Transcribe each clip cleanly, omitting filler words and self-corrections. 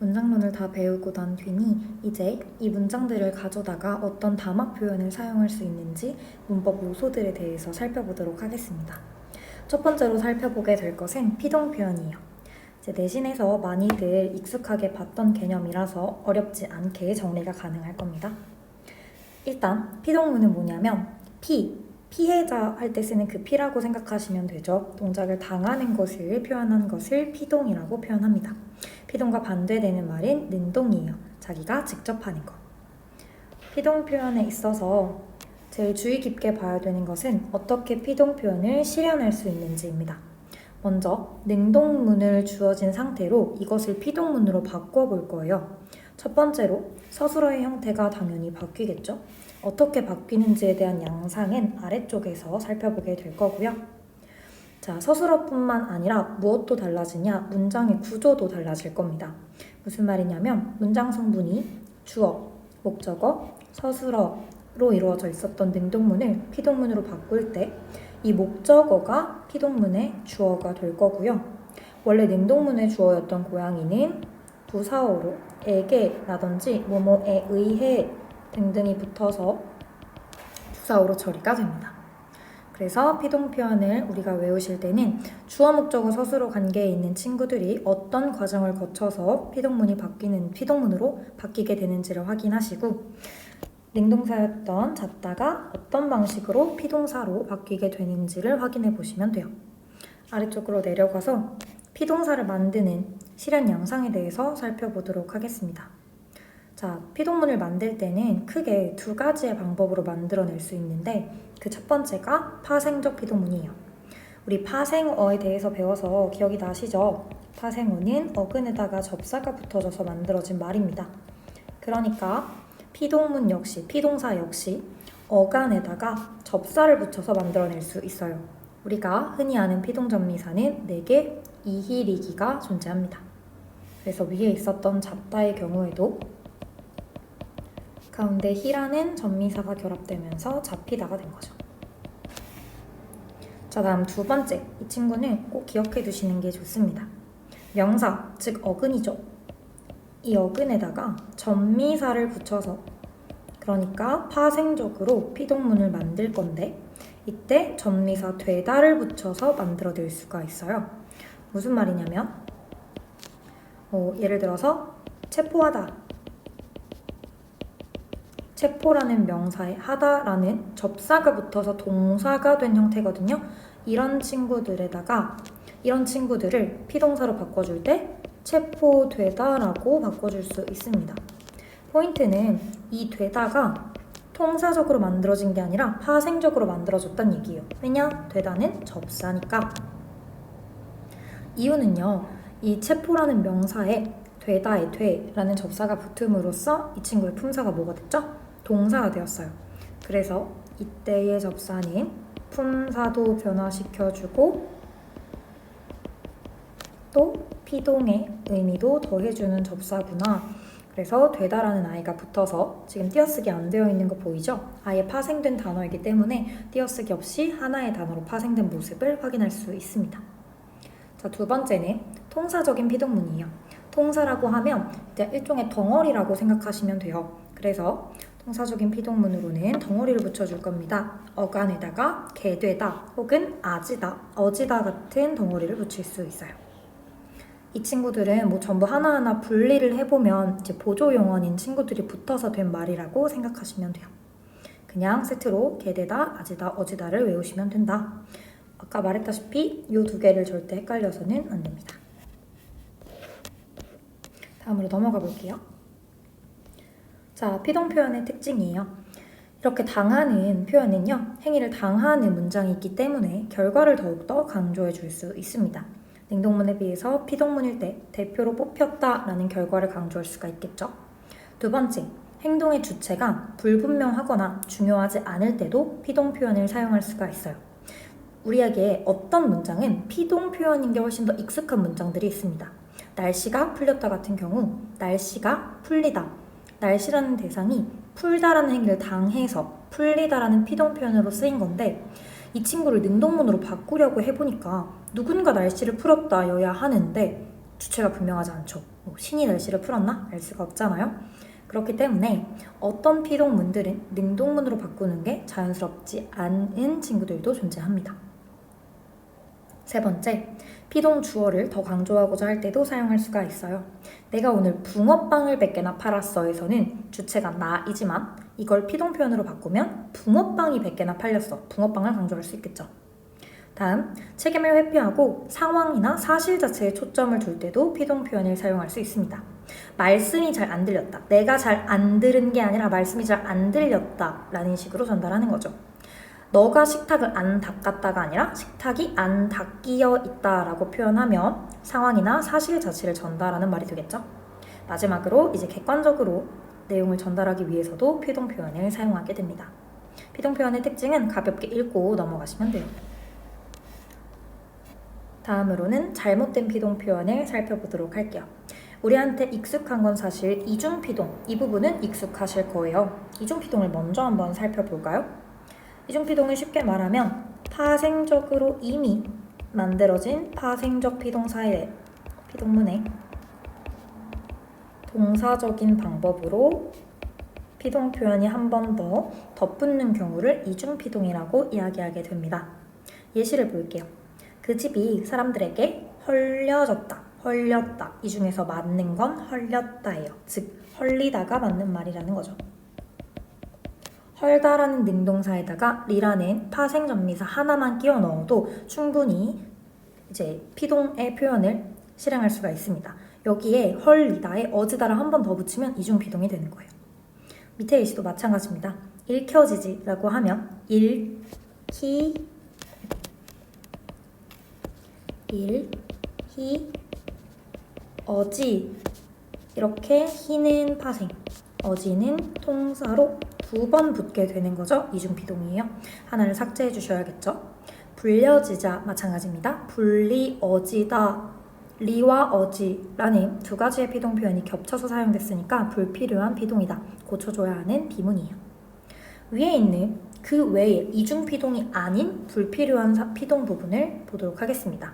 문장론을 다 배우고 난 뒤니 이제 이 문장들을 가져다가 어떤 담화 표현을 사용할 수 있는지 문법 요소들에 대해서 살펴보도록 하겠습니다. 첫 번째로 살펴보게 될 것은 피동 표현이에요. 이제 내신에서 많이들 익숙하게 봤던 개념이라서 어렵지 않게 정리가 가능할 겁니다. 일단 피동문은 뭐냐면 피해자 할 때 쓰는 그 피라고 생각하시면 되죠. 동작을 당하는 것을 표현하는 것을 피동이라고 표현합니다. 피동과 반대되는 말인 능동이에요. 자기가 직접 하는 것. 피동 표현에 있어서 제일 주의 깊게 봐야 되는 것은 어떻게 피동 표현을 실현할 수 있는지입니다. 먼저 능동문을 주어진 상태로 이것을 피동문으로 바꿔볼 거예요. 첫 번째로 서술어의 형태가 당연히 바뀌겠죠. 어떻게 바뀌는지에 대한 양상은 아래쪽에서 살펴보게 될 거고요. 자, 서술어뿐만 아니라 무엇도 달라지냐? 문장의 구조도 달라질 겁니다. 무슨 말이냐면 문장 성분이 주어, 목적어, 서술어로 이루어져 있었던 능동문을 피동문으로 바꿀 때 이 목적어가 피동문의 주어가 될 거고요. 원래 능동문의 주어였던 고양이는 부사어로 에게라든지 뭐뭐에 의해 등등이 붙어서 부사어로 처리가 됩니다. 그래서 피동 표현을 우리가 외우실 때는 주어, 목적어, 서술어 관계에 있는 친구들이 어떤 과정을 거쳐서 피동문으로 바뀌게 되는지를 확인하시고 능동사였던 잡다가 어떤 방식으로 피동사로 바뀌게 되는지를 확인해 보시면 돼요. 아래쪽으로 내려가서 피동사를 만드는 실현 양상에 대해서 살펴보도록 하겠습니다. 자, 피동문을 만들 때는 크게 두 가지의 방법으로 만들어낼 수 있는데 그 첫 번째가 파생적 피동문이에요. 우리 파생어에 대해서 배워서 기억이 나시죠? 파생어는 어근에다가 접사가 붙어져서 만들어진 말입니다. 그러니까 피동문 역시, 피동사 역시 어간에다가 접사를 붙여서 만들어낼 수 있어요. 우리가 흔히 아는 피동전미사는 4개 이희리기가 존재합니다. 그래서 위에 있었던 잡다의 경우에도 가운데 히라는 전미사가 결합되면서 잡히다가 된 거죠. 자, 다음 두 번째, 이 친구는 꼭 기억해 두시는 게 좋습니다. 명사, 즉 어근이죠. 이 어근에다가 전미사를 붙여서 그러니까 파생적으로 피동문을 만들 건데 이때 전미사 되다를 붙여서 만들어낼 수가 있어요. 무슨 말이냐면 예를 들어서 체포하다. 체포라는 명사에 하다라는 접사가 붙어서 동사가 된 형태거든요. 이런 친구들을 피동사로 바꿔줄 때 체포되다라고 바꿔줄 수 있습니다. 포인트는 이 되다가 통사적으로 만들어진 게 아니라 파생적으로 만들어졌단 얘기예요. 왜냐? 되다는 접사니까. 이유는요. 이 체포라는 명사에 되다에 되라는 접사가 붙음으로써 이 친구의 품사가 뭐가 됐죠? 동사가 되었어요. 그래서 이때의 접사는 품사도 변화시켜주고 또 피동의 의미도 더해주는 접사구나. 그래서 되다라는 아이가 붙어서 지금 띄어쓰기 안 되어 있는 거 보이죠? 아예 파생된 단어이기 때문에 띄어쓰기 없이 하나의 단어로 파생된 모습을 확인할 수 있습니다. 자, 두 번째는 통사적인 피동문이에요. 통사라고 하면 이제 일종의 덩어리라고 생각하시면 돼요. 그래서 통사적인 피동문으로는 덩어리를 붙여줄 겁니다. 어간에다가 개되다 혹은 아지다, 어지다 같은 덩어리를 붙일 수 있어요. 이 친구들은 전부 하나하나 분리를 해보면 이제 보조용언인 친구들이 붙어서 된 말이라고 생각하시면 돼요. 그냥 세트로 개되다, 아지다, 어지다를 외우시면 된다. 아까 말했다시피 이 두 개를 절대 헷갈려서는 안 됩니다. 다음으로 넘어가 볼게요. 자, 피동 표현의 특징이에요. 이렇게 당하는 표현은요, 행위를 당하는 문장이 있기 때문에 결과를 더욱더 강조해 줄 수 있습니다. 능동문에 비해서 피동문일 때 대표로 뽑혔다라는 결과를 강조할 수가 있겠죠. 두 번째, 행동의 주체가 불분명하거나 중요하지 않을 때도 피동 표현을 사용할 수가 있어요. 우리에게 어떤 문장은 피동 표현인 게 훨씬 더 익숙한 문장들이 있습니다. 날씨가 풀렸다 같은 경우 날씨가 풀리다. 날씨라는 대상이 풀다라는 행위를 당해서 풀리다라는 피동 표현으로 쓰인 건데 이 친구를 능동문으로 바꾸려고 해보니까 누군가 날씨를 풀었다여야 하는데 주체가 분명하지 않죠. 신이 날씨를 풀었나? 알 수가 없잖아요. 그렇기 때문에 어떤 피동문들은 능동문으로 바꾸는 게 자연스럽지 않은 친구들도 존재합니다. 세 번째, 피동 주어를 더 강조하고자 할 때도 사용할 수가 있어요. 내가 오늘 붕어빵을 100개나 팔았어에서는 주체가 나이지만 이걸 피동 표현으로 바꾸면 붕어빵이 100개나 팔렸어. 붕어빵을 강조할 수 있겠죠. 다음, 책임을 회피하고 상황이나 사실 자체에 초점을 둘 때도 피동 표현을 사용할 수 있습니다. 말씀이 잘 안 들렸다. 내가 잘 안 들은 게 아니라 말씀이 잘 안 들렸다 라는 식으로 전달하는 거죠. 너가 식탁을 안 닦았다가 아니라 식탁이 안 닦여 있다 라고 표현하면 상황이나 사실 자체를 전달하는 말이 되겠죠. 마지막으로 이제 객관적으로 내용을 전달하기 위해서도 피동 표현을 사용하게 됩니다. 피동 표현의 특징은 가볍게 읽고 넘어가시면 돼요. 다음으로는 잘못된 피동 표현을 살펴보도록 할게요. 우리한테 익숙한 건 사실 이중피동, 이 부분은 익숙하실 거예요. 이중피동을 먼저 한번 살펴볼까요? 이중피동을 쉽게 말하면 파생적으로 이미 만들어진 파생적 피동사의 피동문에 동사적인 방법으로 피동 표현이 한 번 더 덧붙는 경우를 이중피동이라고 이야기하게 됩니다. 예시를 볼게요. 그 집이 사람들에게 헐려졌다, 헐렸다. 이 중에서 맞는 건 헐렸다예요. 즉, 헐리다가 맞는 말이라는 거죠. 헐다라는 능동사에다가 리라는 파생전미사 하나만 끼워 넣어도 충분히 이제 피동의 표현을 실행할 수가 있습니다. 여기에 헐리다에 어지다를 한 번 더 붙이면 이중피동이 되는 거예요. 밑에 예시도 마찬가지입니다. 읽혀지지라고 하면 읽히 어지 이렇게 희는 파생, 어지는 통사로 두 번 붙게 되는 거죠. 이중피동이에요. 하나를 삭제해 주셔야겠죠. 불려지자 마찬가지입니다. 불리어지다, 리와 어지라는 두 가지의 피동 표현이 겹쳐서 사용됐으니까 불필요한 피동이다. 고쳐줘야 하는 비문이에요. 위에 있는 그 외에 이중피동이 아닌 불필요한 피동 부분을 보도록 하겠습니다.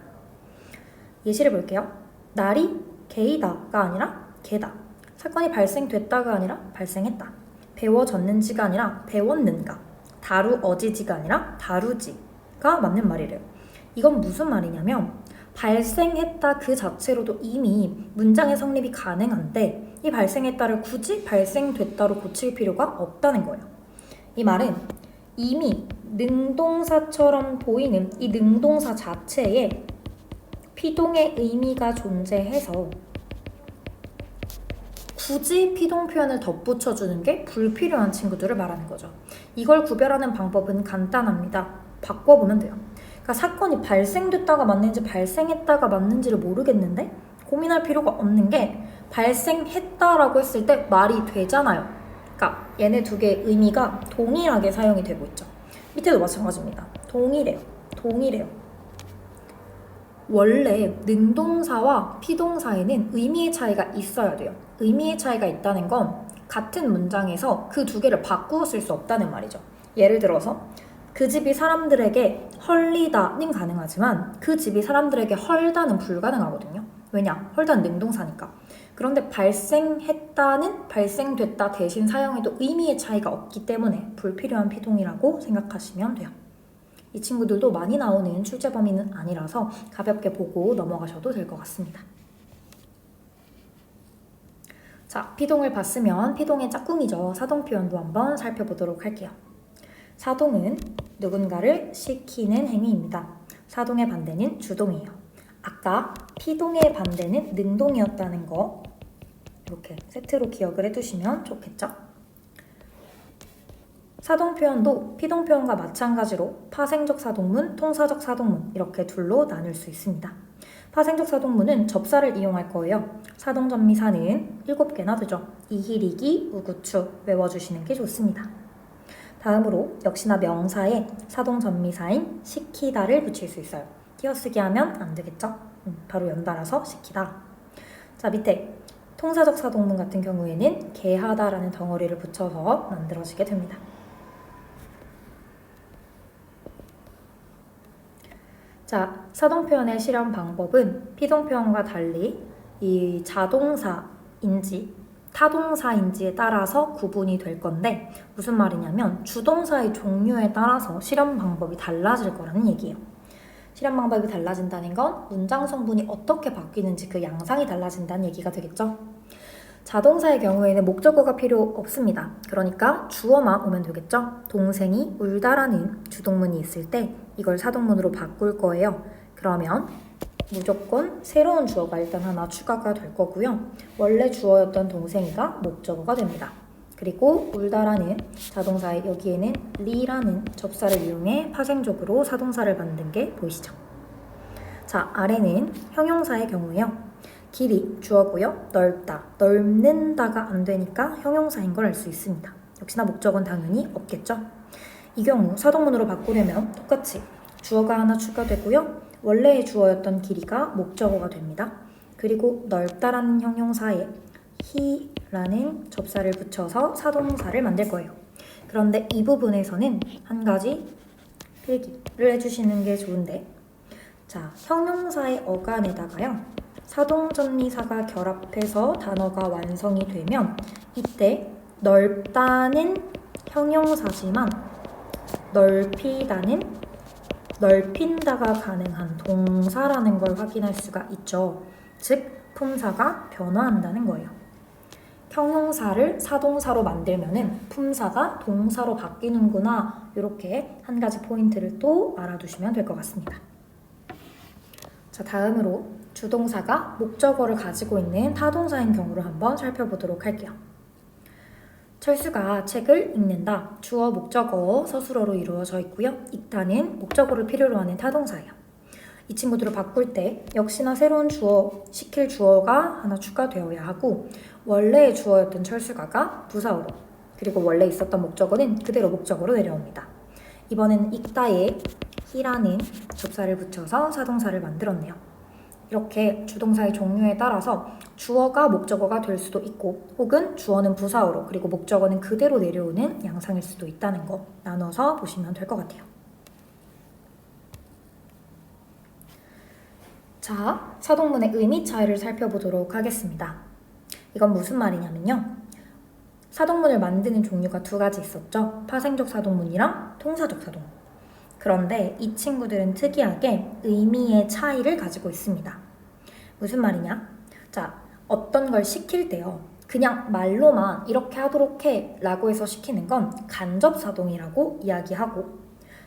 예시를 볼게요. 날이 개이다가 아니라 개다. 사건이 발생됐다가 아니라 발생했다. 배워졌는지가 아니라 배웠는가. 다루어지지가 아니라 다루지가 맞는 말이래요. 이건 무슨 말이냐면 발생했다 그 자체로도 이미 문장의 성립이 가능한데 이 발생했다를 굳이 발생됐다로 고칠 필요가 없다는 거예요. 이 말은 이미 능동사처럼 보이는 이 능동사 자체에 피동의 의미가 존재해서 굳이 피동 표현을 덧붙여주는 게 불필요한 친구들을 말하는 거죠. 이걸 구별하는 방법은 간단합니다. 바꿔보면 돼요. 그러니까 사건이 발생됐다가 맞는지 발생했다가 맞는지를 모르겠는데 고민할 필요가 없는 게 발생했다라고 했을 때 말이 되잖아요. 그러니까 얘네 두 개의 의미가 동일하게 사용이 되고 있죠. 밑에도 마찬가지입니다. 동일해요. 원래 능동사와 피동사에는 의미의 차이가 있어야 돼요. 의미의 차이가 있다는 건 같은 문장에서 그 두 개를 바꾸어 쓸 수 없다는 말이죠. 예를 들어서 그 집이 사람들에게 헐리다는 가능하지만 그 집이 사람들에게 헐다는 불가능하거든요. 왜냐? 헐다는 능동사니까. 그런데 발생했다는 발생됐다 대신 사용해도 의미의 차이가 없기 때문에 불필요한 피동이라고 생각하시면 돼요. 이 친구들도 많이 나오는 출제 범위는 아니라서 가볍게 보고 넘어가셔도 될 것 같습니다. 자, 피동을 봤으면 피동의 짝꿍이죠. 사동 표현도 한번 살펴보도록 할게요. 사동은 누군가를 시키는 행위입니다. 사동의 반대는 주동이에요. 아까 피동의 반대는 능동이었다는 거 이렇게 세트로 기억을 해두시면 좋겠죠? 사동 표현도 피동 표현과 마찬가지로 파생적 사동문, 통사적 사동문 이렇게 둘로 나눌 수 있습니다. 파생적 사동문은 접사를 이용할 거예요. 사동 전미사는 7개나 되죠. 이희리기, 우구추 외워주시는 게 좋습니다. 다음으로 역시나 명사에 사동 전미사인 시키다를 붙일 수 있어요. 띄어쓰기 하면 안 되겠죠? 바로 연달아서 시키다. 자, 밑에 통사적 사동문 같은 경우에는 개하다라는 덩어리를 붙여서 만들어지게 됩니다. 자, 사동 표현의 실현 방법은 피동 표현과 달리 이 자동사인지 타동사인지에 따라서 구분이 될 건데 무슨 말이냐면 주동사의 종류에 따라서 실현 방법이 달라질 거라는 얘기예요. 실현 방법이 달라진다는 건 문장 성분이 어떻게 바뀌는지 그 양상이 달라진다는 얘기가 되겠죠. 자동사의 경우에는 목적어가 필요 없습니다. 그러니까 주어만 오면 되겠죠. 동생이 울다라는 주동문이 있을 때 이걸 사동문으로 바꿀 거예요. 그러면 무조건 새로운 주어가 일단 하나 추가가 될 거고요. 원래 주어였던 동생이가 목적어가 됩니다. 그리고 울다라는 자동사의 여기에는 리라는 접사를 이용해 파생적으로 사동사를 만든 게 보이시죠? 자, 아래는 형용사의 경우에요. 길이 주어고요. 넓다, 넓는다가 안 되니까 형용사인 걸 알 수 있습니다. 역시나 목적은 당연히 없겠죠? 이 경우 사동문으로 바꾸려면 똑같이 주어가 하나 추가되고요. 원래의 주어였던 길이가 목적어가 됩니다. 그리고 넓다라는 형용사에 he라는 접사를 붙여서 사동사를 만들 거예요. 그런데 이 부분에서는 한 가지 필기를 해주시는 게 좋은데, 자, 형용사의 어간에다가요. 사동전미사가 결합해서 단어가 완성이 되면 이때 넓다는 형용사지만 넓히다는 넓힌다가 가능한 동사라는 걸 확인할 수가 있죠. 즉 품사가 변화한다는 거예요. 형용사를 사동사로 만들면은 품사가 동사로 바뀌는구나, 이렇게 한 가지 포인트를 또 알아두시면 될 것 같습니다. 자, 다음으로 주동사가 목적어를 가지고 있는 타동사인 경우를 한번 살펴보도록 할게요. 철수가 책을 읽는다. 주어, 목적어, 서술어로 이루어져 있고요. 읽다는 목적어를 필요로 하는 타동사예요. 이 친구들을 바꿀 때 역시나 새로운 주어, 시킬 주어가 하나 추가되어야 하고 원래의 주어였던 철수가가 부사어로, 그리고 원래 있었던 목적어는 그대로 목적어로 내려옵니다. 이번엔 읽다에 히라는 접사를 붙여서 사동사를 만들었네요. 이렇게 주동사의 종류에 따라서 주어가 목적어가 될 수도 있고 혹은 주어는 부사어로 그리고 목적어는 그대로 내려오는 양상일 수도 있다는 거 나눠서 보시면 될 것 같아요. 자, 사동문의 의미 차이를 살펴보도록 하겠습니다. 이건 무슨 말이냐면요. 사동문을 만드는 종류가 두 가지 있었죠. 파생적 사동문이랑 통사적 사동문. 그런데 이 친구들은 특이하게 의미의 차이를 가지고 있습니다. 무슨 말이냐? 자, 어떤 걸 시킬 때요. 그냥 말로만 이렇게 하도록 해 라고 해서 시키는 건 간접사동이라고 이야기하고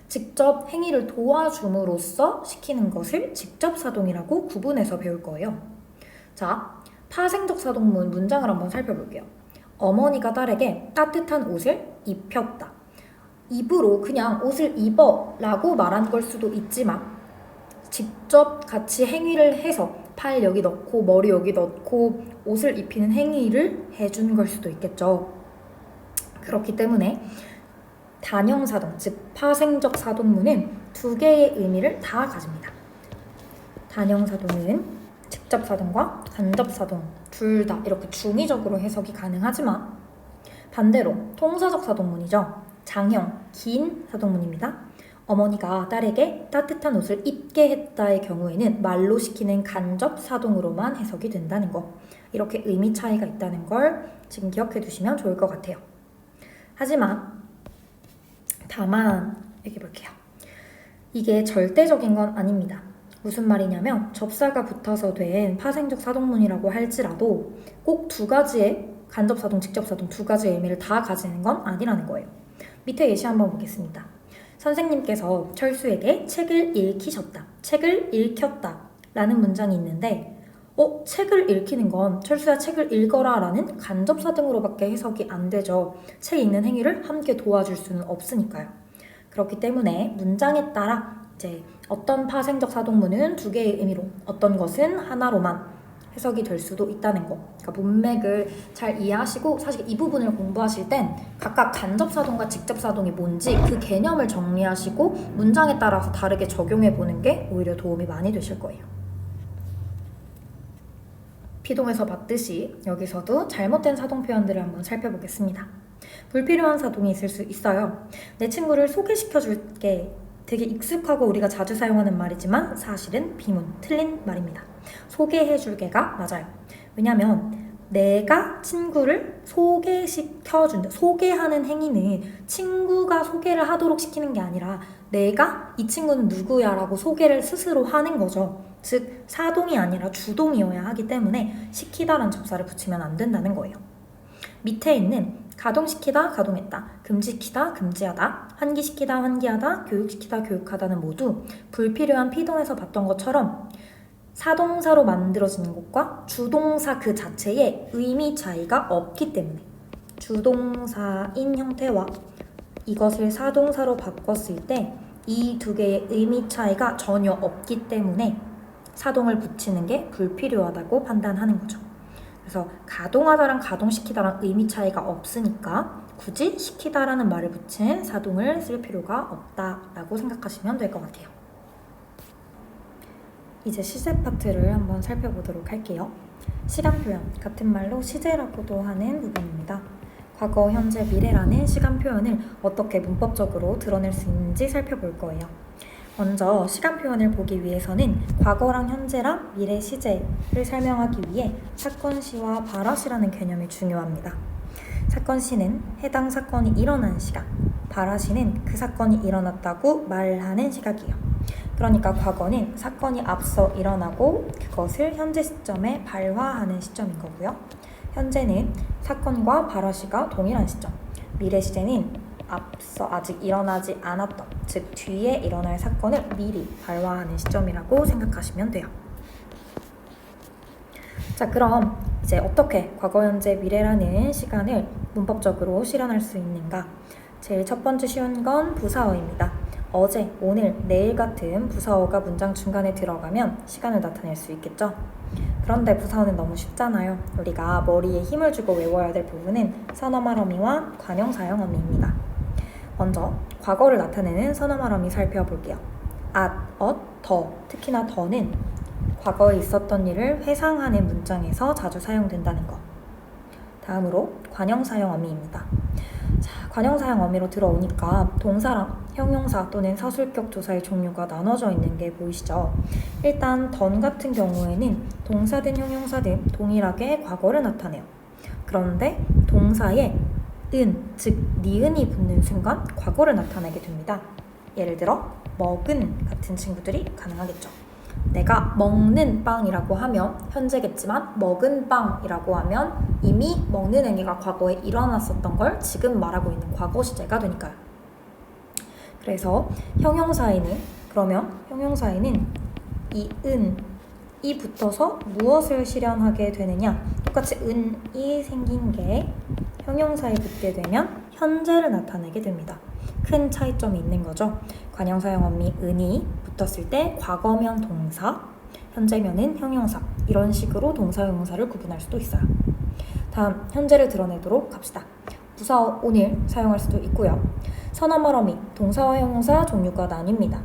직접 행위를 도와줌으로써 시키는 것을 직접사동이라고 구분해서 배울 거예요. 자, 파생적 사동문 문장을 한번 살펴볼게요. 어머니가 딸에게 따뜻한 옷을 입혔다. 입으로 그냥 옷을 입어 라고 말한 걸 수도 있지만 직접 같이 행위를 해서 팔 여기 넣고 머리 여기 넣고 옷을 입히는 행위를 해준 걸 수도 있겠죠. 그렇기 때문에 단형사동, 즉 파생적 사동문은 두 개의 의미를 다 가집니다. 단형사동은 직접사동과 간접사동 둘 다 이렇게 중의적으로 해석이 가능하지만 반대로 통사적 사동문이죠. 장형, 긴 사동문입니다. 어머니가 딸에게 따뜻한 옷을 입게 했다의 경우에는 말로 시키는 간접 사동으로만 해석이 된다는 거. 이렇게 의미 차이가 있다는 걸 지금 기억해 두시면 좋을 것 같아요. 하지만 다만 얘기해 볼게요. 이게 절대적인 건 아닙니다. 무슨 말이냐면 접사가 붙어서 된 파생적 사동문이라고 할지라도 꼭 두 가지의 간접사동, 직접사동 두 가지의 의미를 다 가지는 건 아니라는 거예요. 밑에 예시 한번 보겠습니다. 선생님께서 철수에게 책을 읽히셨다, 책을 읽혔다 라는 문장이 있는데 책을 읽히는 건 철수야 책을 읽어라 라는 간접사동으로밖에 해석이 안 되죠. 책 읽는 행위를 함께 도와줄 수는 없으니까요. 그렇기 때문에 문장에 따라 이제 어떤 파생적 사동문은 두 개의 의미로, 어떤 것은 하나로만 해석이 될 수도 있다는 거. 그러니까 문맥을 잘 이해하시고 사실 이 부분을 공부하실 땐 각각 간접사동과 직접사동이 뭔지 그 개념을 정리하시고 문장에 따라서 다르게 적용해보는 게 오히려 도움이 많이 되실 거예요. 피동에서 봤듯이 여기서도 잘못된 사동 표현들을 한번 살펴보겠습니다. 불필요한 사동이 있을 수 있어요. 내 친구를 소개시켜줄게. 되게 익숙하고 우리가 자주 사용하는 말이지만 사실은 비문, 틀린 말입니다. 소개해줄게가 맞아요. 왜냐면 내가 친구를 소개시켜준다. 소개하는 행위는 친구가 소개를 하도록 시키는 게 아니라 내가 이 친구는 누구야 라고 소개를 스스로 하는 거죠. 즉 사동이 아니라 주동이어야 하기 때문에 시키다라는 접사를 붙이면 안 된다는 거예요. 밑에 있는 가동시키다, 가동했다, 금지시키다, 금지하다, 환기시키다, 환기하다, 교육시키다, 교육하다는 모두 불필요한 피동에서 봤던 것처럼 사동사로 만들어지는 것과 주동사 그 자체에 의미 차이가 없기 때문에 주동사인 형태와 이것을 사동사로 바꿨을 때 이 두 개의 의미 차이가 전혀 없기 때문에 사동을 붙이는 게 불필요하다고 판단하는 거죠. 그래서 가동하다랑 가동시키다랑 의미 차이가 없으니까 굳이 시키다라는 말을 붙인 사동을 쓸 필요가 없다라고 생각하시면 될 것 같아요. 이제 시제 파트를 한번 살펴보도록 할게요. 시간 표현, 같은 말로 시제라고도 하는 부분입니다. 과거, 현재, 미래라는 시간 표현을 어떻게 문법적으로 드러낼 수 있는지 살펴볼 거예요. 먼저 시간 표현을 보기 위해서는 과거랑 현재랑 미래 시제를 설명하기 위해 사건시와 발화시라는 개념이 중요합니다. 사건시는 해당 사건이 일어난 시간, 발화시는 그 사건이 일어났다고 말하는 시각이에요. 그러니까 과거는 사건이 앞서 일어나고 그것을 현재 시점에 발화하는 시점인 거고요. 현재는 사건과 발화시가 동일한 시점, 미래 시제는 앞서 아직 일어나지 않았던, 즉 뒤에 일어날 사건을 미리 발화하는 시점이라고 생각하시면 돼요. 자, 그럼 이제 어떻게 과거, 현재, 미래라는 시간을 문법적으로 실현할 수 있는가? 제일 첫 번째 쉬운 건 부사어입니다. 어제, 오늘, 내일 같은 부사어가 문장 중간에 들어가면 시간을 나타낼 수 있겠죠? 그런데 부사어는 너무 쉽잖아요. 우리가 머리에 힘을 주고 외워야 될 부분은 선어말 어미와 관용 사용 어미입니다. 먼저 과거를 나타내는 선어말 어미 살펴볼게요. at, at, 더, 특히나 더는 과거에 있었던 일을 회상하는 문장에서 자주 사용된다는 것. 다음으로 관용 사용 어미입니다. 자, 관용 사용 어미로 들어오니까 동사랑 형용사 또는 서술격 조사의 종류가 나눠져 있는 게 보이시죠? 일단 던 같은 경우에는 동사든 형용사든 동일하게 과거를 나타내요. 그런데 동사에 은, 즉 니은이 붙는 순간 과거를 나타내게 됩니다. 예를 들어 먹은 같은 친구들이 가능하겠죠. 내가 먹는 빵이라고 하면 현재겠지만 먹은 빵이라고 하면 이미 먹는 행위가 과거에 일어났었던 걸 지금 말하고 있는 과거 시제가 되니까요. 그래서 형용사에는 이 은이 붙어서 무엇을 실현하게 되느냐? 똑같이 은이 생긴 게 형용사에 붙게 되면 현재를 나타내게 됩니다. 큰 차이점이 있는 거죠. 관형사용 어미 은이 붙었을 때 과거면 동사, 현재면은 형용사, 이런 식으로 동사, 형용사를 구분할 수도 있어요. 다음 현재를 드러내도록 합시다. 부사어 오늘 사용할 수도 있고요. 선어말 어미, 동사와 형용사 종류가 나뉩니다.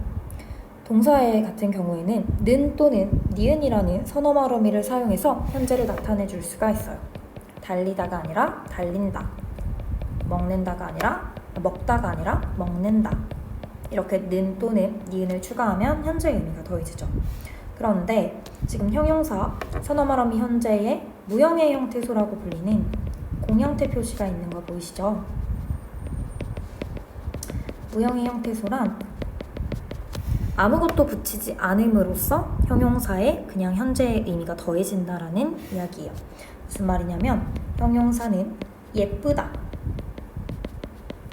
동사의 같은 경우에는 는 또는 니은이라는 선어말 어미를 사용해서 현재를 나타내 줄 수가 있어요. 달리다가 아니라 달린다, 먹는다가 아니라 먹다가 아니라 먹는다. 이렇게 는 또는 니은을 추가하면 현재의 의미가 더해지죠. 그런데 지금 형용사, 선어말 어미 현재의 무형의 형태소라고 불리는 공형태 표시가 있는 거 보이시죠? 무형의 형태소란 아무것도 붙이지 않음으로써 형용사에 그냥 현재의 의미가 더해진다라는 이야기예요. 무슨 말이냐면 형용사는 예쁘다,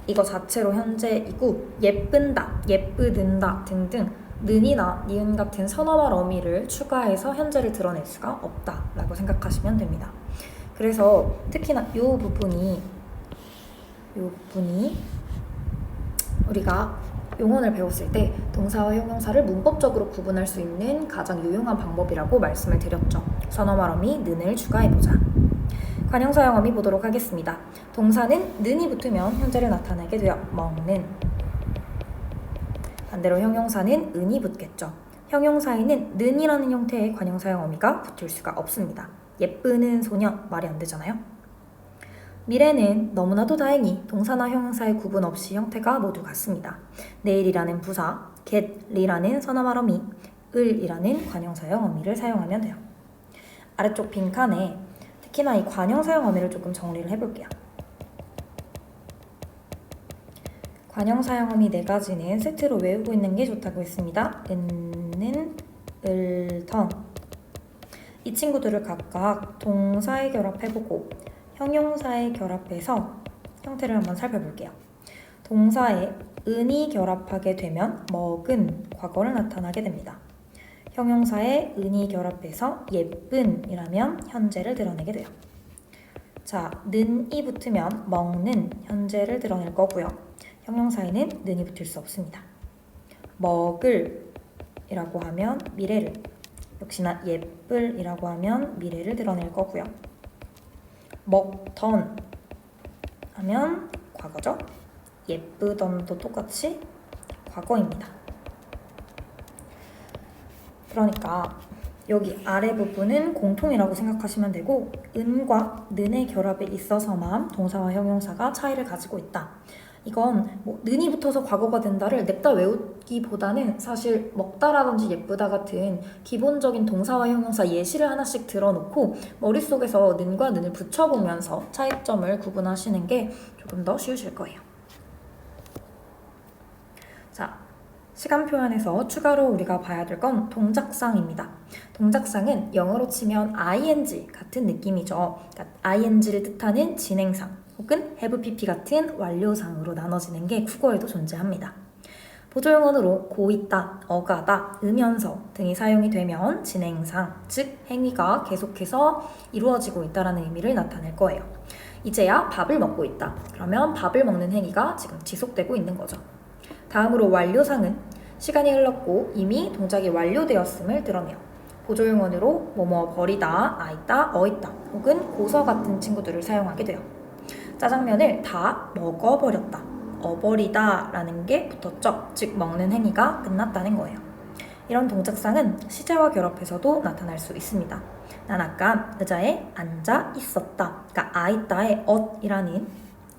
이거 자체로 현재이고 예쁜다, 예쁘든다 등등 는이나 니은 같은 선어말 어미를 추가해서 현재를 드러낼 수가 없다라고 생각하시면 됩니다. 그래서 특히나 이 부분이 우리가 용언을 배웠을 때 동사와 형용사를 문법적으로 구분할 수 있는 가장 유용한 방법이라고 말씀을 드렸죠. 선어말 어미 는을 추가해보자. 관형사용 어미 보도록 하겠습니다. 동사는 는이 붙으면 현재를 나타내게 되어 먹는. 반대로 형용사는 은이 붙겠죠. 형용사에는 는이라는 형태의 관형사용 어미가 붙을 수가 없습니다. 예쁘는 소녀 말이 안 되잖아요. 미래는 너무나도 다행히 동사나 형용사의 구분 없이 형태가 모두 같습니다. 내일이라는 부사, get이라는 선어말 어미, 을이라는 관형사용 어미를 사용하면 돼요. 아래쪽 빈칸에 특히나 이 관형 사용 어미를 조금 정리를 해볼게요. 관형 사용 어미 4가지는 세트로 외우고 있는 게 좋다고 했습니다. 는, 을, 던. 이 친구들을 각각 동사에 결합해보고 형용사에 결합해서 형태를 한번 살펴볼게요. 동사에 은이 결합하게 되면 먹은 과거를 나타나게 됩니다. 형용사에 은이 결합해서 예쁜이라면 현재를 드러내게 돼요. 자, 는이 붙으면 먹는 현재를 드러낼 거고요. 형용사에는 는이 붙을 수 없습니다. 먹을 이라고 하면 미래를, 역시나 예쁠 이라고 하면 미래를 드러낼 거고요. 먹던 하면 과거죠. 예쁘던도 똑같이 과거입니다. 그러니까 여기 아래 부분은 공통이라고 생각하시면 되고 은과 는의 결합에 있어서만 동사와 형용사가 차이를 가지고 있다. 이건 뭐 는이 붙어서 과거가 된다를 냅다 외우기보다는 사실 먹다라든지 예쁘다 같은 기본적인 동사와 형용사 예시를 하나씩 들어놓고 머릿속에서 는과 는을 붙여보면서 차이점을 구분하시는 게 조금 더 쉬우실 거예요. 자, 시간 표현에서 추가로 우리가 봐야 될 건 동작상입니다. 동작상은 영어로 치면 ing 같은 느낌이죠. 그러니까 ing를 뜻하는 진행상 혹은 have pp 같은 완료상으로 나눠지는 게 국어에도 존재합니다. 보조용어로 고 있다, 어가다, 으면서 등이 사용이 되면 진행상, 즉 행위가 계속해서 이루어지고 있다는 의미를 나타낼 거예요. 이제야 밥을 먹고 있다. 그러면 밥을 먹는 행위가 지금 지속되고 있는 거죠. 다음으로 완료상은 시간이 흘렀고 이미 동작이 완료되었음을 드러내요. 보조용어로 뭐뭐 버리다, 아있다, 어있다 혹은 고서 같은 친구들을 사용하게 돼요. 짜장면을 다 먹어버렸다, 어버리다 라는 게 붙었죠. 즉 먹는 행위가 끝났다는 거예요. 이런 동작상은 시제와 결합해서도 나타날 수 있습니다. 난 아까 의자에 앉아 있었다. 그러니까 아있다의 엇이라는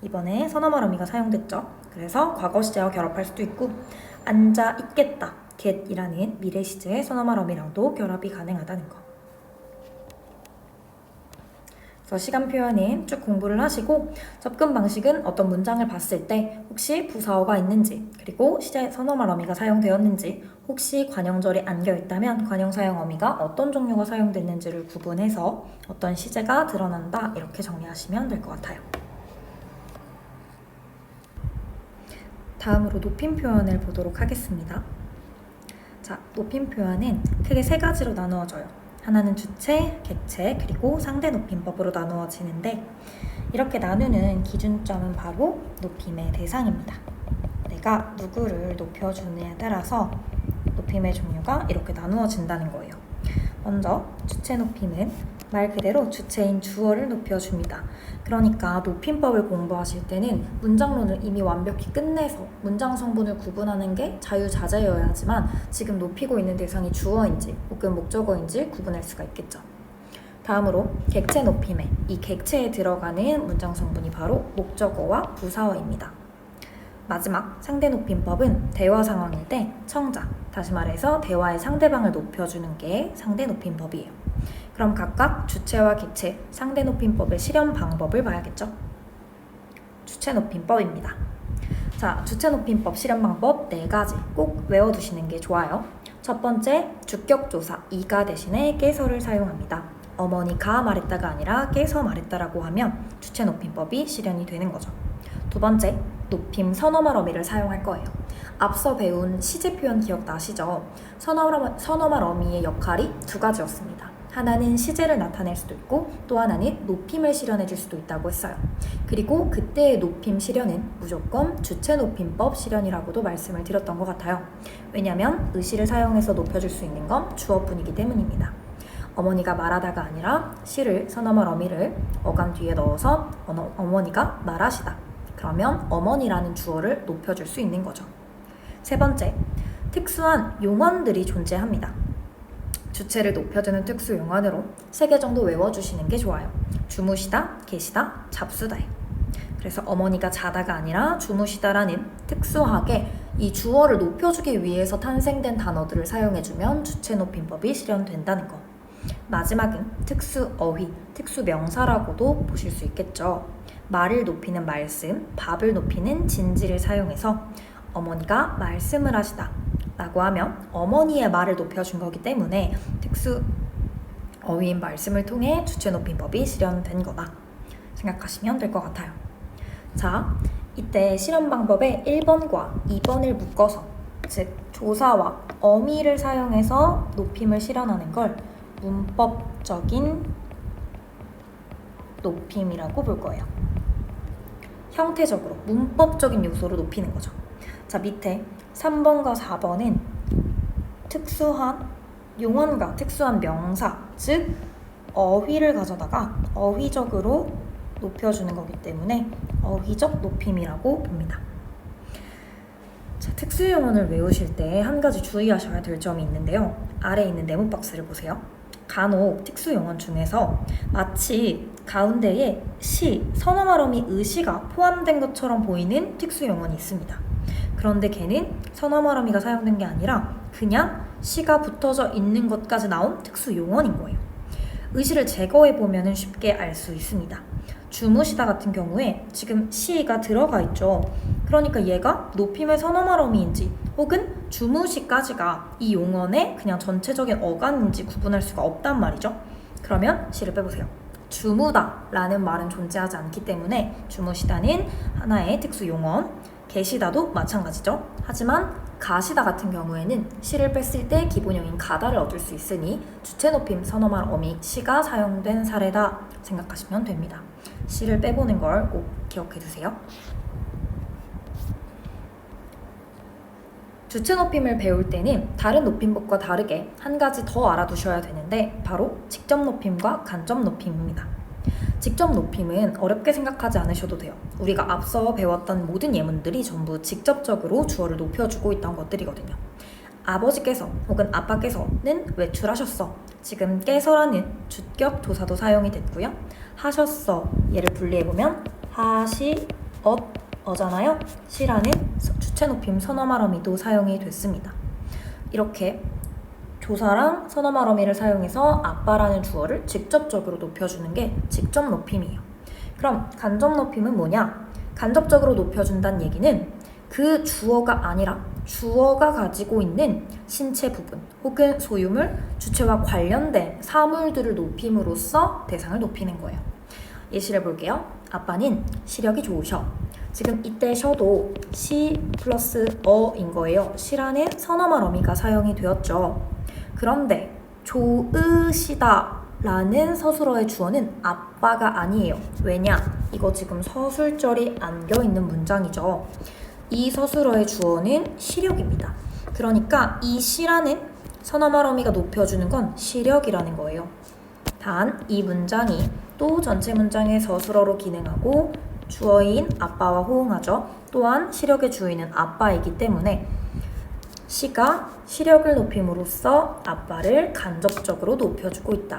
이번에 선어말 어미가 사용됐죠. 그래서 과거 시제와 결합할 수도 있고 앉아 있겠다, get이라는 미래 시제의 선어말 어미랑도 결합이 가능하다는 거. 그래서 시간 표현은 쭉 공부를 하시고 접근 방식은 어떤 문장을 봤을 때 혹시 부사어가 있는지 그리고 시제 선어말 어미가 사용되었는지 혹시 관형절이 안겨있다면 관형 사용 어미가 어떤 종류가 사용됐는지를 구분해서 어떤 시제가 드러난다 이렇게 정리하시면 될 것 같아요. 다음으로 높임 표현을 보도록 하겠습니다. 자, 높임 표현은 크게 3가지로 나누어져요. 하나는 주체, 객체, 그리고 상대 높임법으로 나누어지는데 이렇게 나누는 기준점은 바로 높임의 대상입니다. 내가 누구를 높여주느냐에 따라서 높임의 종류가 이렇게 나누어진다는 거예요. 먼저 주체 높임은 말 그대로 주체인 주어를 높여줍니다. 그러니까 높임법을 공부하실 때는 문장론을 이미 완벽히 끝내서 문장 성분을 구분하는 게 자유자재여야 하지만 지금 높이고 있는 대상이 주어인지 혹은 목적어인지 구분할 수가 있겠죠. 다음으로 객체 높임에 이 객체에 들어가는 문장 성분이 바로 목적어와 부사어입니다. 마지막 상대 높임법은 대화 상황일 때 청자, 다시 말해서 대화의 상대방을 높여주는 게 상대 높임법이에요. 그럼 각각 주체와 객체, 상대 높임법의 실현 방법을 봐야겠죠? 주체 높임법입니다. 자, 주체 높임법 실현 방법 4가지 꼭 외워두시는 게 좋아요. 첫 번째, 주격조사 이가 대신에 깨서를 사용합니다. 어머니가 말했다가 아니라 깨서 말했다라고 하면 주체 높임법이 실현이 되는 거죠. 두 번째, 높임 선어말 어미를 사용할 거예요. 앞서 배운 시제 표현 기억나시죠? 선어말 어미의 역할이 2가지였습니다. 하나는 시제를 나타낼 수도 있고 또 하나는 높임을 실현해 줄 수도 있다고 했어요. 그리고 그때의 높임 실현은 무조건 주체 높임법 실현이라고도 말씀을 드렸던 것 같아요. 왜냐하면 의시를 사용해서 높여줄 수 있는 건 주어뿐이기 때문입니다. 어머니가 말하다가 아니라 시를 선어말 어미를 어감 뒤에 넣어서 어머니가 말하시다. 그러면 어머니라는 주어를 높여줄 수 있는 거죠. 세 번째, 특수한 용언들이 존재합니다. 주체를 높여주는 특수 용언으로 3개 정도 외워주시는 게 좋아요. 주무시다, 계시다, 잡수다예요. 그래서 어머니가 자다가 아니라 주무시다라는 특수하게 이 주어를 높여주기 위해서 탄생된 단어들을 사용해주면 주체 높임법이 실현된다는 거. 마지막은 특수어휘, 특수명사라고도 보실 수 있겠죠. 말을 높이는 말씀, 밥을 높이는 진지를 사용해서 어머니가 말씀을 하시다 라고 하면 어머니의 말을 높여준 거기 때문에 특수어휘인 말씀을 통해 주체높임법이 실현된 거다 생각하시면 될 것 같아요. 자, 이때 실현 방법에 1번과 2번을 묶어서, 즉 조사와 어미를 사용해서 높임을 실현하는 걸 문법적인 높임이라고 볼 거예요. 형태적으로 문법적인 요소로 높이는 거죠. 자, 밑에 3번과 4번은 특수한 용언과 특수한 명사, 즉 어휘를 가져다가 어휘적으로 높여주는 거기 때문에 어휘적 높임이라고 봅니다. 자, 특수용언을 외우실 때 한 가지 주의하셔야 될 점이 있는데요. 아래에 있는 네모 박스를 보세요. 간혹 특수용언 중에서 마치 가운데에 시, 선어말어미 의시가 포함된 것처럼 보이는 특수용언이 있습니다. 그런데 걔는 선어말어미가 사용된 게 아니라 그냥 시가 붙어져 있는 것까지 나온 특수용언인 거예요. 의시를 제거해보면 쉽게 알 수 있습니다. 주무시다 같은 경우에 지금 시가 들어가 있죠. 그러니까 얘가 높임의 선어말어미인지 혹은 주무시까지가 이 용언의 그냥 전체적인 어간인지 구분할 수가 없단 말이죠. 그러면 시를 빼보세요. 주무다 라는 말은 존재하지 않기 때문에 주무시다는 하나의 특수용언, 계시다도 마찬가지죠. 하지만 가시다 같은 경우에는 시를 뺐을 때 기본형인 가다를 얻을 수 있으니 주체높임 선어말 어미 시가 사용된 사례다 생각하시면 됩니다. 시를 빼보는 걸 꼭 기억해 두세요. 주체높임을 배울 때는 다른 높임법과 다르게 한 가지 더 알아두셔야 되는데 바로 직접높임과 간접높임입니다. 직접높임은 어렵게 생각하지 않으셔도 돼요. 우리가 앞서 배웠던 모든 예문들이 전부 직접적으로 주어를 높여주고 있던 것들이거든요. 아버지께서 혹은 아빠께서는 외출하셨어. 지금 깨서라는 주격 조사도 사용이 됐고요. 하셨어 얘를 분리해보면 어잖아요. 시라는 주체높임 선어말어미도 사용이 됐습니다. 이렇게 조사랑 선어말어미를 사용해서 아빠라는 주어를 직접적으로 높여주는 게 직접높임이에요. 그럼 간접높임은 뭐냐? 간접적으로 높여준다는 얘기는 그 주어가 아니라 주어가 가지고 있는 신체 부분 혹은 소유물, 주체와 관련된 사물들을 높임으로써 대상을 높이는 거예요. 예시를 볼게요. 아빠는 시력이 좋으셔. 지금 이때 셔도 시 플러스 어인 거예요. 시라는 선어말 어미가 사용이 되었죠. 그런데 좋으시다 라는 서술어의 주어는 아빠가 아니에요. 왜냐? 이거 지금 서술절이 안겨있는 문장이죠. 이 서술어의 주어는 시력입니다. 그러니까 이 시라는 선어말 어미가 높여주는 건 시력이라는 거예요. 단 이 문장이 또 전체 문장의 서술어로 기능하고 주어인 아빠와 호응하죠. 또한 시력의 주인은 아빠이기 때문에 시가 시력을 높임으로써 아빠를 간접적으로 높여주고 있다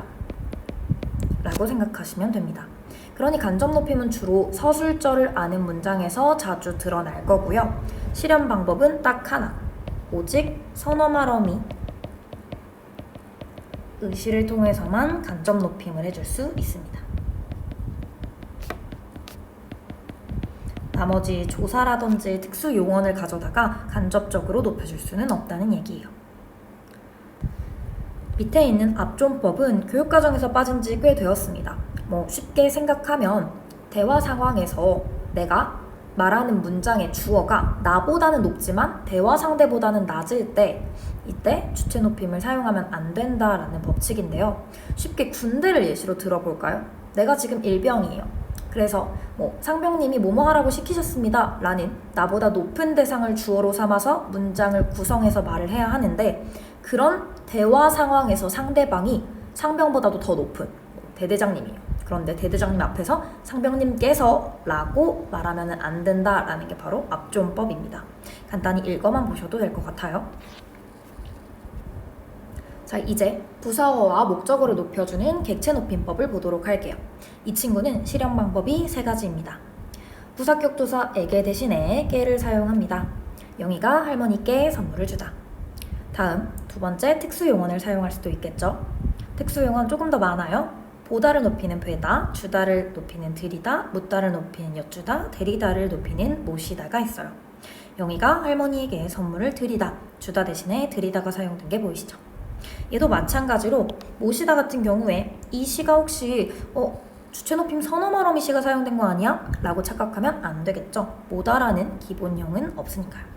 라고 생각하시면 됩니다. 그러니 간접 높임은 주로 서술절을 아는 문장에서 자주 드러날 거고요. 실현 방법은 딱 하나, 오직 선어말 어미 의시를 통해서만 간접 높임을 해줄 수 있습니다. 나머지 조사라든지 특수 용언을 가져다가 간접적으로 높여줄 수는 없다는 얘기예요. 밑에 있는 앞존법은 교육과정에서 빠진 지 꽤 되었습니다. 쉽게 생각하면 대화 상황에서 내가 말하는 문장의 주어가 나보다는 높지만 대화 상대보다는 낮을 때 이때 주체 높임을 사용하면 안 된다라는 법칙인데요. 쉽게 군대를 예시로 들어볼까요? 내가 지금 일병이에요. 그래서 상병님이 뭐뭐 하라고 시키셨습니다 라는 나보다 높은 대상을 주어로 삼아서 문장을 구성해서 말을 해야 하는데 그런 대화 상황에서 상대방이 상병보다도 더 높은 대대장님이에요. 그런데 대대장님 앞에서 상병님께서 라고 말하면 안 된다라는 게 바로 앞존법입니다. 간단히 읽어만 보셔도 될 것 같아요. 자, 이제 부사어와 목적어를 높여주는 객체 높임법을 보도록 할게요. 이 친구는 실현 방법이 3가지입니다. 부사격 조사 에게 대신에 깨를 사용합니다. 영희가 할머니께 선물을 주다. 다음, 두 번째 특수 용언을 사용할 수도 있겠죠. 특수용은 조금 더 많아요. 보다를 높이는 베다, 주다를 높이는 들이다, 묻다를 높이는 여쭈다, 데리다를 높이는 모시다가 있어요. 영희가 할머니에게 선물을 드리다, 주다 대신에 드리다가 사용된 게 보이시죠? 얘도 마찬가지로 모시다 같은 경우에 이 시가 혹시 주체 높임 선어말어미 시가 사용된 거 아니야? 라고 착각하면 안 되겠죠. 보다라는 기본형은 없으니까요.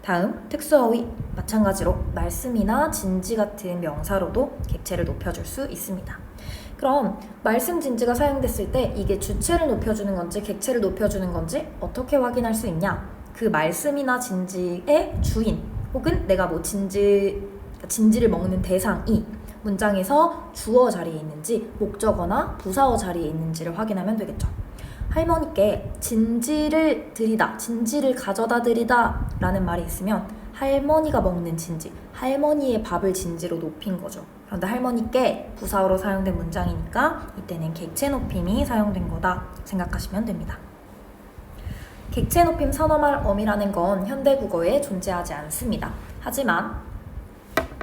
다음 특수어휘, 마찬가지로 말씀이나 진지 같은 명사로도 객체를 높여줄 수 있습니다. 그럼 말씀 진지가 사용됐을 때 이게 주체를 높여주는 건지 객체를 높여주는 건지 어떻게 확인할 수 있냐? 그 말씀이나 진지의 주인 혹은 내가 진지를 먹는 대상이 문장에서 주어 자리에 있는지 목적어나 부사어 자리에 있는지를 확인하면 되겠죠. 할머니께 진지를 드리다, 진지를 가져다 드리다 라는 말이 있으면 할머니가 먹는 진지, 할머니의 밥을 진지로 높인 거죠. 그런데 할머니께 부사어로 사용된 문장이니까 이때는 객체 높임이 사용된 거다 생각하시면 됩니다. 객체 높임 선어말 어미라는 건 현대 국어에 존재하지 않습니다. 하지만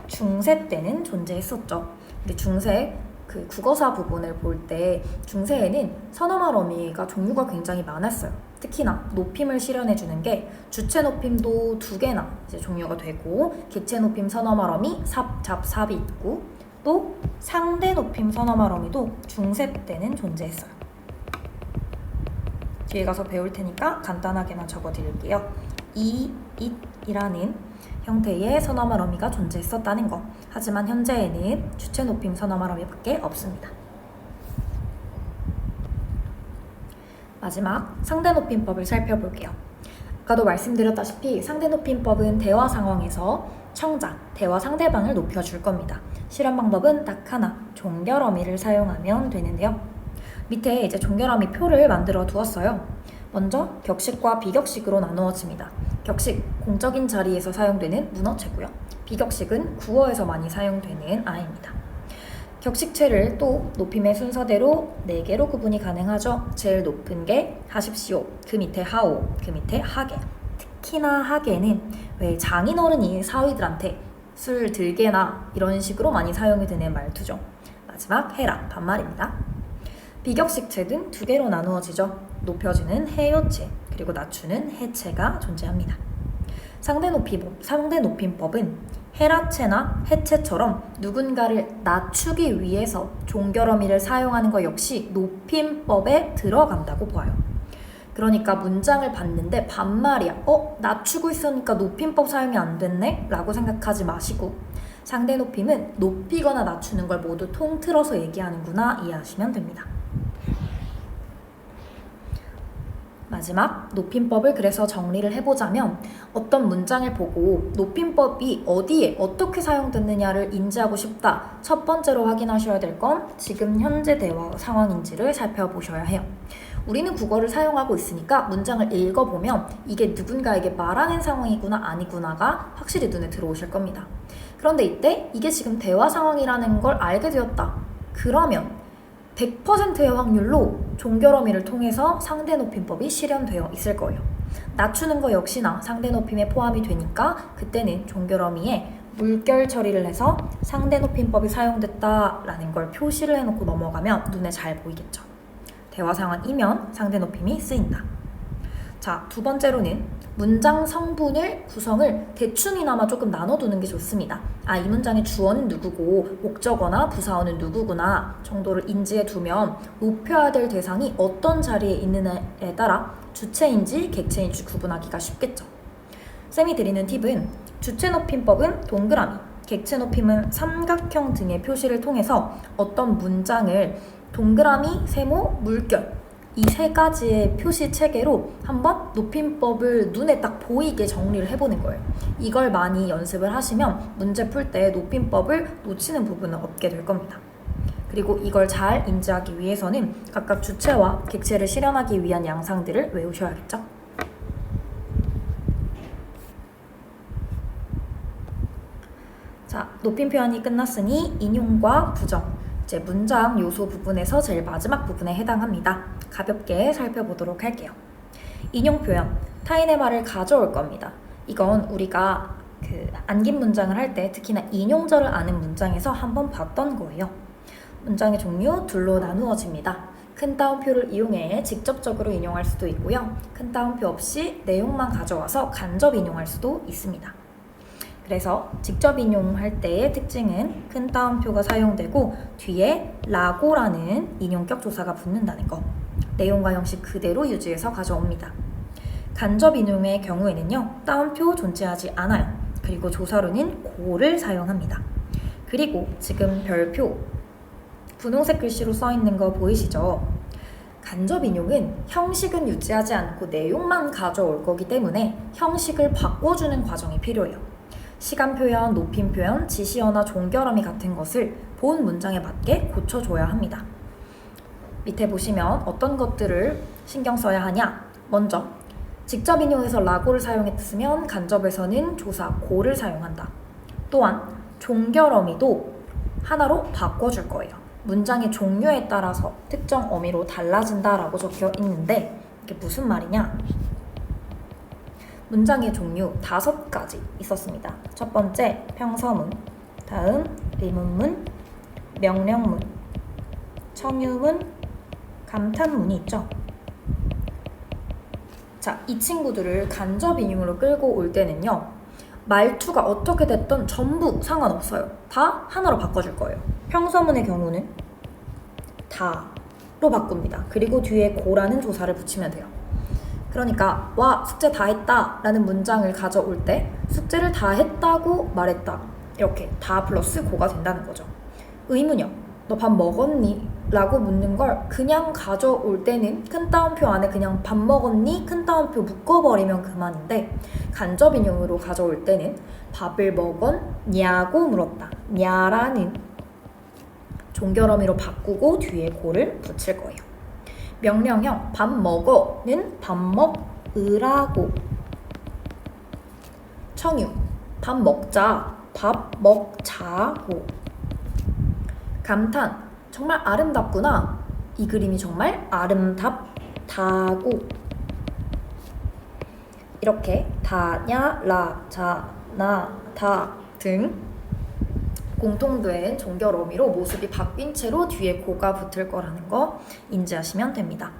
중세 때는 존재했었죠. 근데 중세 그 국어사 부분을 볼 때 중세에는 선어말 어미가 종류가 굉장히 많았어요. 특히나 높임을 실현해주는 게 주체 높임도 2개나 이제 종류가 되고 객체 높임 선어말 어미 삽, 잡, 삽이 있고 또 상대 높임 선어말 어미도 중세 때는 존재했어요. 뒤에 가서 배울 테니까 간단하게만 적어드릴게요. 이라는 형태의 선어말 어미가 존재했었다는 거. 하지만 현재에는 주체 높임 선어말 어미밖에 없습니다. 마지막 상대 높임법을 살펴볼게요. 아까도 말씀드렸다시피 상대 높임법은 대화 상황에서 청자, 대화 상대방을 높여줄 겁니다. 실현 방법은 딱 하나, 종결 어미를 사용하면 되는데요. 밑에 이제 종결 어미 표를 만들어 두었어요. 먼저 격식과 비격식으로 나누어집니다. 격식, 공적인 자리에서 사용되는 문어체고요. 비격식은 구어에서 많이 사용되는 아입니다. 격식체를 또 높임의 순서대로 4개로 구분이 가능하죠. 제일 높은 게 하십시오, 그 밑에 하오, 그 밑에 하게. 특히나 하게는 왜 장인어른이 사위들한테 술 들게나 이런 식으로 많이 사용이 되는 말투죠. 마지막 해라, 반말입니다. 비격식체는 2개로 나누어지죠. 높여주는 해요체, 그리고 낮추는 해체가 존재합니다. 상대 높임법은 해라체나 해체처럼 누군가를 낮추기 위해서 종결 어미를 사용하는 것 역시 높임법에 들어간다고 봐요. 그러니까 문장을 봤는데 반말이야. 낮추고 있으니까 높임법 사용이 안 됐네? 라고 생각하지 마시고 상대 높임은 높이거나 낮추는 걸 모두 통틀어서 얘기하는구나 이해하시면 됩니다. 마지막 높임법을 그래서 정리를 해보자면 어떤 문장을 보고 높임법이 어디에 어떻게 사용됐느냐를 인지하고 싶다. 첫 번째로 확인하셔야 될 건 지금 현재 대화 상황인지를 살펴보셔야 해요. 우리는 국어를 사용하고 있으니까 문장을 읽어보면 이게 누군가에게 말하는 상황이구나 아니구나가 확실히 눈에 들어오실 겁니다. 그런데 이때 이게 지금 대화 상황이라는 걸 알게 되었다. 그러면 100%의 확률로 종결 어미를 통해서 상대 높임법이 실현되어 있을 거예요. 낮추는 거 역시나 상대 높임에 포함이 되니까 그때는 종결 어미에 물결 처리를 해서 상대 높임법이 사용됐다라는 걸 표시를 해놓고 넘어가면 눈에 잘 보이겠죠. 대화 상황이면 상대 높임이 쓰인다. 자, 2번째로는 문장 성분을, 구성을 대충이나마 조금 나눠두는 게 좋습니다. 이 문장의 주어는 누구고 목적어나 부사어는 누구구나 정도를 인지해두면 높여야 될 대상이 어떤 자리에 있느냐에 따라 주체인지 객체인지 구분하기가 쉽겠죠. 쌤이 드리는 팁은 주체 높임법은 동그라미, 객체 높임은 삼각형 등의 표시를 통해서 어떤 문장을 동그라미, 세모, 물결 이 3가지의 표시 체계로 한번 높임법을 눈에 딱 보이게 정리를 해보는 거예요. 이걸 많이 연습을 하시면 문제 풀 때 높임법을 놓치는 부분은 없게 될 겁니다. 그리고 이걸 잘 인지하기 위해서는 각각 주체와 객체를 실현하기 위한 양상들을 외우셔야겠죠. 자, 높임 표현이 끝났으니 인용과 부정, 이제 문장 요소 부분에서 제일 마지막 부분에 해당합니다. 가볍게 살펴보도록 할게요. 인용 표현, 타인의 말을 가져올 겁니다. 이건 우리가 안긴 문장을 할 때 특히나 인용절을 아는 문장에서 한번 봤던 거예요. 문장의 종류 둘로 나누어집니다. 큰 따옴표를 이용해 직접적으로 인용할 수도 있고요. 큰 따옴표 없이 내용만 가져와서 간접 인용할 수도 있습니다. 그래서 직접 인용할 때의 특징은 큰 따옴표가 사용되고 뒤에 라고라는 인용격 조사가 붙는다는 거. 내용과 형식 그대로 유지해서 가져옵니다. 간접 인용의 경우에는요, 따옴표 존재하지 않아요. 그리고 조사로는 고를 사용합니다. 그리고 지금 별표, 분홍색 글씨로 써 있는 거 보이시죠? 간접 인용은 형식은 유지하지 않고 내용만 가져올 거기 때문에 형식을 바꿔주는 과정이 필요해요. 시간 표현, 높임 표현, 지시어나 종결어미 같은 것을 본 문장에 맞게 고쳐줘야 합니다. 밑에 보시면 어떤 것들을 신경 써야 하냐? 먼저 직접 인용해서 라고를 사용했으면 간접에서는 조사 고를 사용한다. 또한 종결어미도 하나로 바꿔줄 거예요. 문장의 종류에 따라서 특정 어미로 달라진다라고 적혀 있는데 이게 무슨 말이냐? 문장의 종류 5가지 있었습니다. 첫 번째 평서문, 다음 의문문, 명령문, 청유문, 감탄문이 있죠. 자, 이 친구들을 간접 인용으로 끌고 올 때는요, 말투가 어떻게 됐든 전부 상관없어요. 다 하나로 바꿔줄 거예요. 평서문의 경우는 다로 바꿉니다. 그리고 뒤에 고라는 조사를 붙이면 돼요. 그러니까 와, 숙제 다 했다 라는 문장을 가져올 때 숙제를 다 했다고 말했다, 이렇게 다 플러스 고가 된다는 거죠. 의문형, 너 밥 먹었니? 라고 묻는 걸 그냥 가져올 때는 큰 따옴표 안에 그냥 밥 먹었니? 큰 따옴표 묶어버리면 그만인데, 간접 인용으로 가져올 때는 밥을 먹었냐고 물었다, 냐라는 종결어미로 바꾸고 뒤에 고를 붙일 거예요. 명령형, 밥 먹어는 밥 먹으라고. 청유, 밥 먹자, 밥 먹자고. 감탄, 정말 아름답구나, 이 그림이 정말 아름답다고. 이렇게 다냐, 라, 자, 나, 다 등 공통된 종결어미로 모습이 바뀐 채로 뒤에 고가 붙을 거라는 거 인지하시면 됩니다.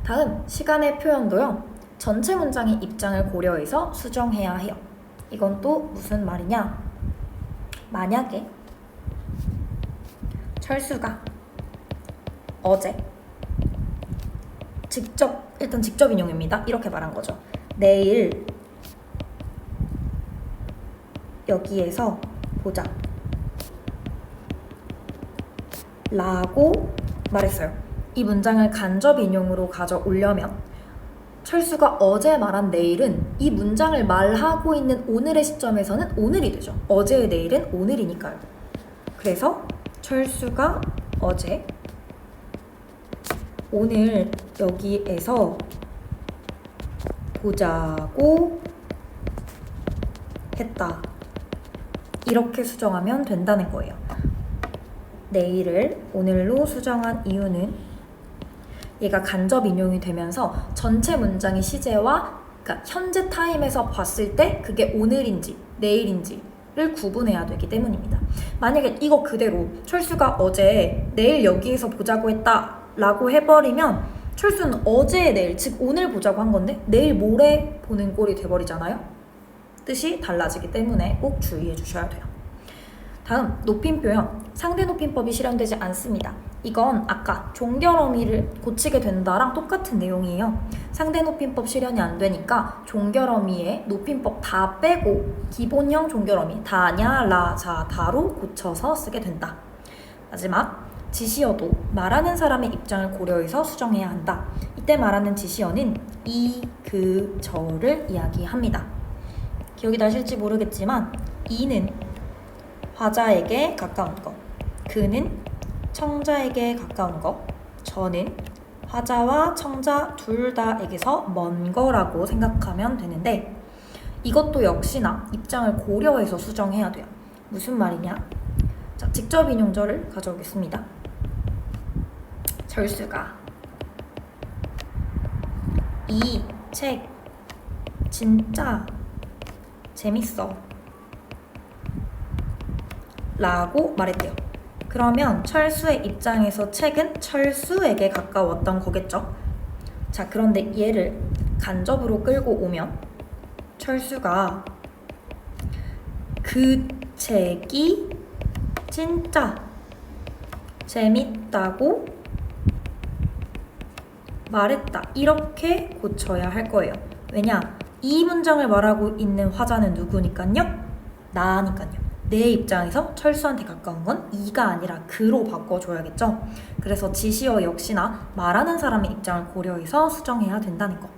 다음, 시간의 표현도요, 전체 문장의 입장을 고려해서 수정해야 해요. 이건 또 무슨 말이냐? 만약에 철수가 어제 일단 직접 인용입니다. 이렇게 말한 거죠. 내일 여기에서 보자 라고 말했어요. 이 문장을 간접 인용으로 가져오려면 철수가 어제 말한 내일은 이 문장을 말하고 있는 오늘의 시점에서는 오늘이 되죠. 어제의 내일은 오늘이니까요. 그래서 철수가 어제 오늘 여기에서 보자고 했다, 이렇게 수정하면 된다는 거예요. 내일을 오늘로 수정한 이유는 얘가 간접 인용이 되면서 전체 문장의 시제와, 그러니까 현재 타임에서 봤을 때 그게 오늘인지 내일인지를 구분해야 되기 때문입니다. 만약에 이거 그대로 철수가 어제 내일 여기에서 보자고 했다 라고 해버리면 철수는 어제 내일, 즉 오늘 보자고 한 건데 내일 모레 보는 꼴이 돼버리잖아요. 뜻이 달라지기 때문에 꼭 주의해 주셔야 돼요. 다음, 높임 표현. 상대 높임법이 실현되지 않습니다. 이건 아까 종결어미를 고치게 된다랑 똑같은 내용이에요. 상대 높임법 실현이 안 되니까 종결어미에 높임법 다 빼고 기본형 종결어미 다냐, 라, 자, 다로 고쳐서 쓰게 된다. 마지막, 지시어도 말하는 사람의 입장을 고려해서 수정해야 한다. 이때 말하는 지시어는 이, 그, 저를 이야기합니다. 기억이 나실지 모르겠지만 이는 화자에게 가까운 것, 그는 청자에게 가까운 것, 저는 화자와 청자 둘 다에게서 먼 거라고 생각하면 되는데, 이것도 역시나 입장을 고려해서 수정해야 돼요. 무슨 말이냐? 자, 직접 인용절을 가져오겠습니다. 철수가 이 책 진짜 재밌어 라고 말했대요. 그러면 철수의 입장에서 책은 철수에게 가까웠던 거겠죠. 자, 그런데 얘를 간접으로 끌고 오면 철수가 그 책이 진짜 재밌다고 말했다. 이렇게 고쳐야 할 거예요. 왜냐? 이 문장을 말하고 있는 화자는 누구니까요? 나니까요. 내 입장에서 철수한테 가까운 건 이가 아니라 그로 바꿔줘야겠죠. 그래서 지시어 역시나 말하는 사람의 입장을 고려해서 수정해야 된다는 거.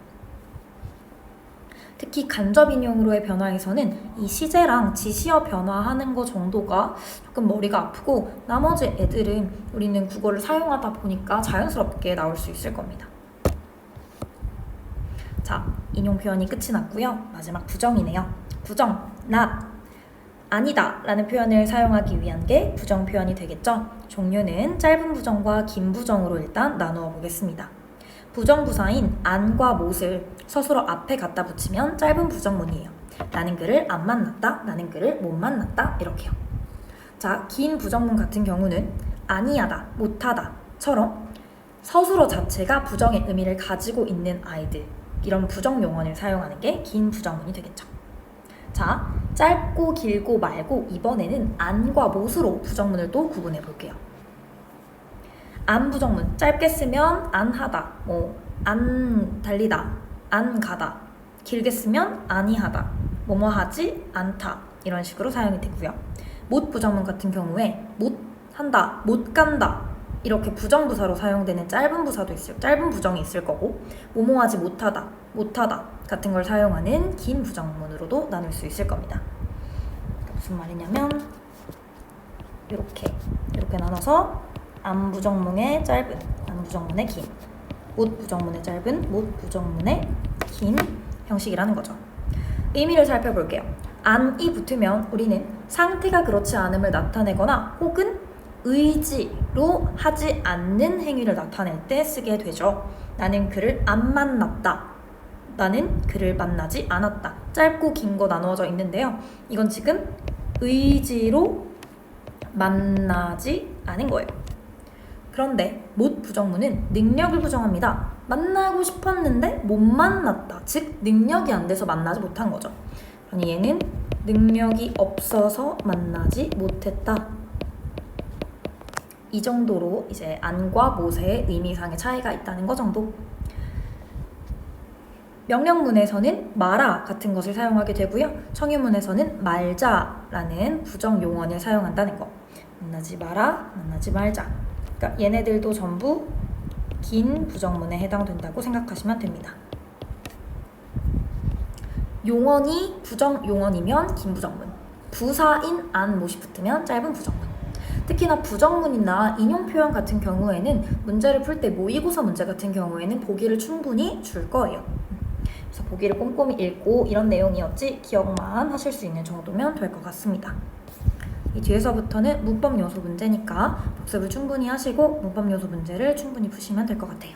특히 간접 인용으로의 변화에서는 이 시제랑 지시어 변화하는 거 정도가 조금 머리가 아프고 나머지 애들은 우리는 국어를 사용하다 보니까 자연스럽게 나올 수 있을 겁니다. 자, 인용 표현이 끝이 났고요. 마지막 부정이네요. 부정, not, 아니다 라는 표현을 사용하기 위한 게 부정 표현이 되겠죠. 종류는 짧은 부정과 긴 부정으로 일단 나누어 보겠습니다. 부정부사인 안과 못을 서술어 앞에 갖다 붙이면 짧은 부정문이에요. 나는 그를 안 만났다, 나는 그를 못 만났다 이렇게요. 자, 긴 부정문 같은 경우는 아니하다, 못하다처럼 서술어 자체가 부정의 의미를 가지고 있는 아이들, 이런 부정 용언을 사용하는 게 긴 부정문이 되겠죠. 자, 짧고 길고 말고 이번에는 안과 못으로 부정문을 또 구분해 볼게요. 안 부정문, 짧게 쓰면 안 하다, 안 달리다, 안 가다. 길게 쓰면 아니하다, 뭐뭐 하지 않다 이런 식으로 사용이 되고요. 못 부정문 같은 경우에 못 한다, 못 간다 이렇게 부정부사로 사용되는 짧은 부사도 있어요. 짧은 부정이 있을 거고 뭐뭐 하지 못하다, 못하다 같은 걸 사용하는 긴 부정문으로도 나눌 수 있을 겁니다. 무슨 말이냐면 이렇게 나눠서 안 부정문의 짧은, 안 부정문의 긴, 못 부정문의 짧은, 못 부정문의 긴 형식이라는 거죠. 의미를 살펴볼게요. 안이 붙으면 우리는 상태가 그렇지 않음을 나타내거나 혹은 의지로 하지 않는 행위를 나타낼 때 쓰게 되죠. 나는 그를 안 만났다. 나는 그를 만나지 않았다. 짧고 긴 거 나누어져 있는데요. 이건 지금 의지로 만나지 않은 거예요. 그런데 못 부정문은 능력을 부정합니다. 만나고 싶었는데 못 만났다. 즉 능력이 안 돼서 만나지 못한 거죠. 아니 얘는 능력이 없어서 만나지 못했다. 이 정도로 이제 안과 못의 의미상의 차이가 있다는 거 정도. 명령문에서는 말아 같은 것을 사용하게 되고요. 청유문에서는 말자라는 부정 용언을 사용한다는 거. 만나지 마라, 만나지 말자. 그러니까 얘네들도 전부 긴 부정문에 해당된다고 생각하시면 됩니다. 용언이 부정 용언이면 긴 부정문, 부사인 안 못이 붙으면 짧은 부정문. 특히나 부정문이나 인용 표현 같은 경우에는 문제를 풀 때 모의고사 문제 같은 경우에는 보기를 충분히 줄 거예요. 그래서 보기를 꼼꼼히 읽고 이런 내용이었지 기억만 하실 수 있는 정도면 될 것 같습니다. 이 뒤에서부터는 문법 요소 문제니까 복습을 충분히 하시고 문법 요소 문제를 충분히 푸시면 될 것 같아요.